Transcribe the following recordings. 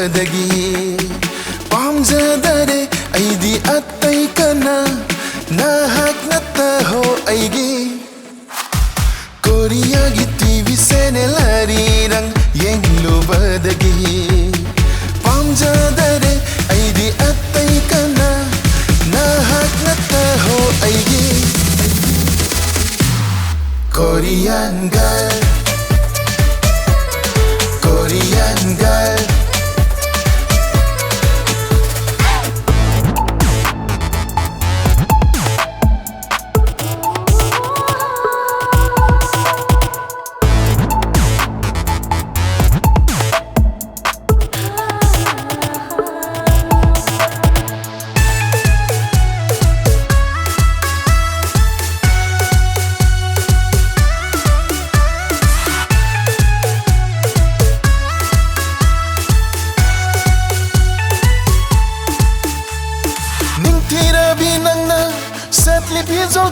ꯌꯦꯡꯂꯨꯕꯗꯒꯤ ꯄꯥꯝꯖꯗꯔꯦ ꯑꯩꯗꯤ ꯑꯇꯩ ꯀꯅꯥ ꯅꯍꯥꯛ ꯅꯠꯇꯍꯣ ꯑꯩꯒꯤ ꯀꯣꯔꯤꯌꯥꯒꯤ ꯇꯤꯚꯤ ꯆꯦꯅꯦꯜ ꯑꯔꯤꯔꯪ ꯌꯦꯡꯂꯨꯕꯗꯒꯤ ꯄꯥꯝꯖꯗꯔꯦ ꯑꯩꯗꯤ ꯑꯇꯩ ꯀꯅꯥ ꯅꯍꯥꯛ ꯅꯠꯇꯍꯣ ꯑꯩꯒꯤ Korean girl, Korean girl.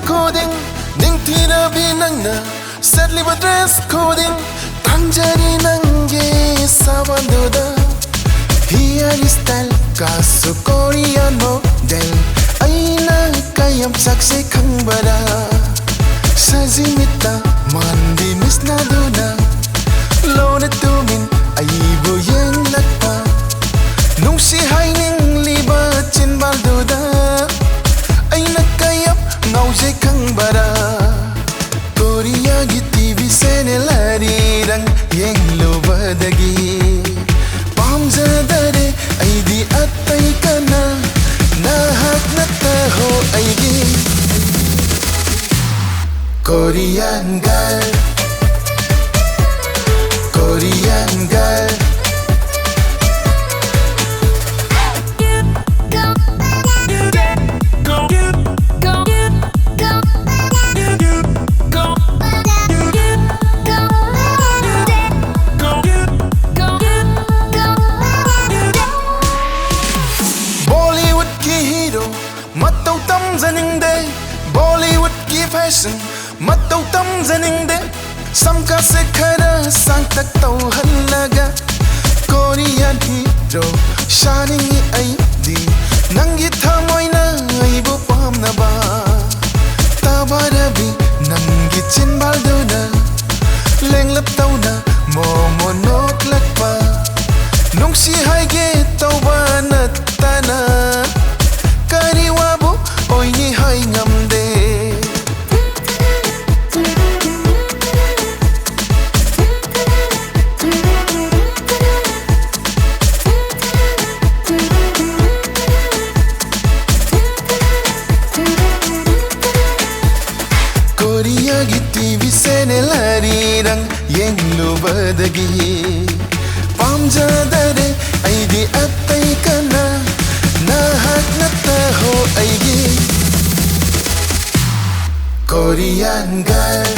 Coding, Ningtirabi nangna, sadly but dress coding, Tanjari nange sabandoda. Here is style, kasu Korean model. Aina kayam sakse kangbara. Sazimita, mandi misna duna. Lone tumin, aibu yang lakpa. Nungshithoi ning liba chin baldoda. Aina kayam Naujay kangbara Koreagi TV channel arirang yenglubadagi Pamjadare aidi attai kana nahak nataho aigi Korean girl Korean girl Bollywood ki fashion matau tam zaningde samka se khara sang tak tau hallaga Korean hero shining aidi nangi thamoina aibu pamna ba tabarabi nangi chin balduna lenglap tauna momo nok lakpa Nungshithoi ge tauba natana kariwabu oini hai ngamde Koreagi TV channel arirang yenglubadagi pamjadare aidi attai kana nahak nataho aigi Korean girl